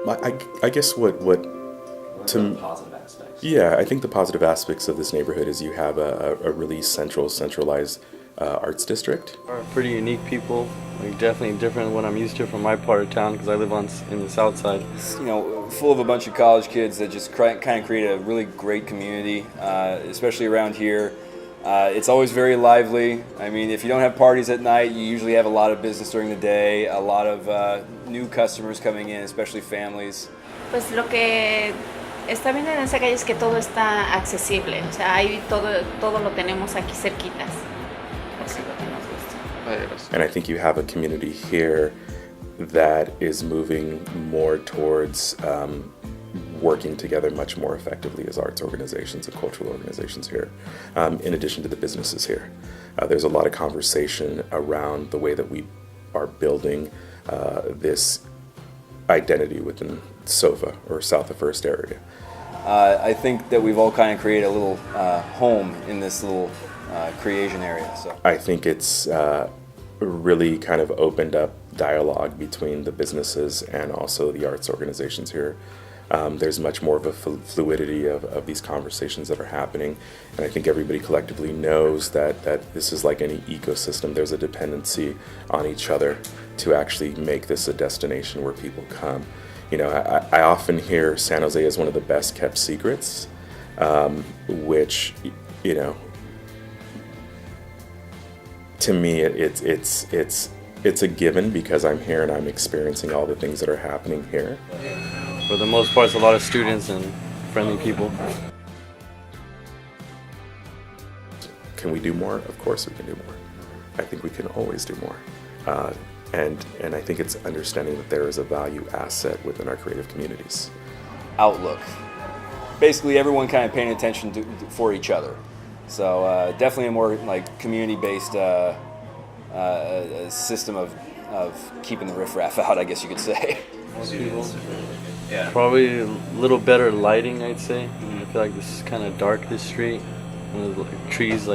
I guess what to the positive aspects. Yeah, I think the positive aspects of this neighborhood is you have a really centralized arts district. Are pretty unique people, like definitely different than what I'm used to from my part of town because I live in the south side. It's, full of a bunch of college kids that just kind of create a really great community, especially around here. It's always very lively. I mean, if you don't have parties at night, you usually have a lot of business during the day, a lot of new customers coming in, especially families. Pues lo que está bien en esa calle es que todo está accesible, o sea, hay todo lo tenemos aquí cerquitas. Eso es lo que nos gusta. And I think you have a community here that is moving more towards working together much more effectively as arts organizations and cultural organizations here, in addition to the businesses here. There's a lot of conversation around the way that we are building this identity within SOFA, or South of First area. I think that we've all kind of created a little home in this little creation area. So I think it's really kind of opened up dialogue between the businesses and also the arts organizations here. There's much more of a fluidity of these conversations that are happening, and I think everybody collectively knows that this is like any ecosystem. There's a dependency on each other to actually make this a destination where people come. I often hear San Jose is one of the best kept secrets, which, to me it's a given because I'm here and I'm experiencing all the things that are happening here. For the most part, it's a lot of students and friendly people. Can we do more? Of course we can do more. I think we can always do more. And I think it's understanding that there is a value asset within our creative communities. outlook. Basically, everyone kind of paying attention for each other. So definitely a more community-based system of keeping the riffraff out, I guess you could say. Most people. Yeah. Probably a little better lighting, I'd say. I feel like this is kind of dark, this street. And there's trees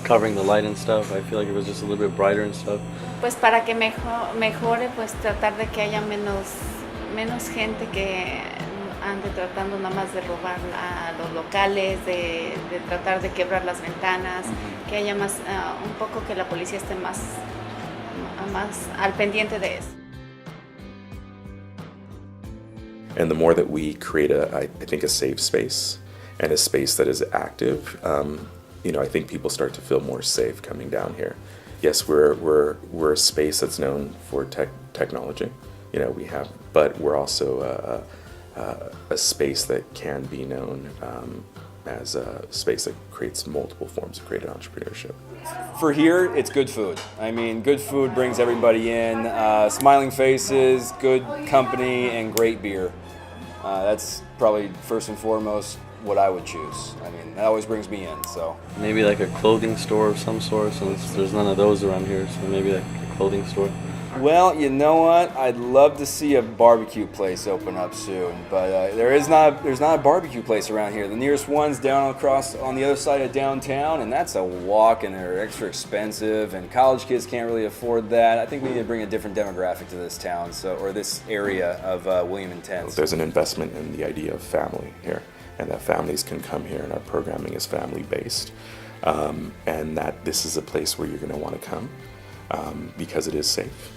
covering the light and stuff. I feel like it was just a little bit brighter and stuff. Pues para que mejore, pues tratar de que haya menos gente que ande tratando nada más de robar a los locales, de tratar de quebrar las ventanas, que haya más, un poco que la policía esté más al pendiente de eso. And the more that we create I think a safe space and a space that is active, I think people start to feel more safe coming down here. Yes, we're a space that's known for technology, but we're also a space that can be known as a space that creates multiple forms of creative entrepreneurship. For here, it's good food. I mean, good food brings everybody in. Smiling faces, good company, and great beer. That's probably first and foremost what I would choose. I mean, that always brings me in. So maybe like a clothing store of some sort, since there's none of those around here. So maybe like a clothing store. Well, you know what? I'd love to see a barbecue place open up soon, but there's not a barbecue place around here. The nearest one's down across on the other side of downtown, and that's a walk, and they're extra expensive, and college kids can't really afford that. I think we need to bring a different demographic to this town, or this area of William and Tenth. There's an investment in the idea of family here, and that families can come here, and our programming is family-based, and that this is a place where you're going to want to come because it is safe.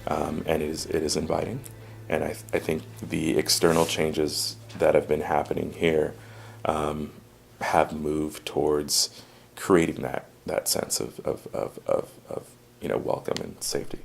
And it is inviting, and I think the external changes that have been happening here have moved towards creating that sense of welcome and safety.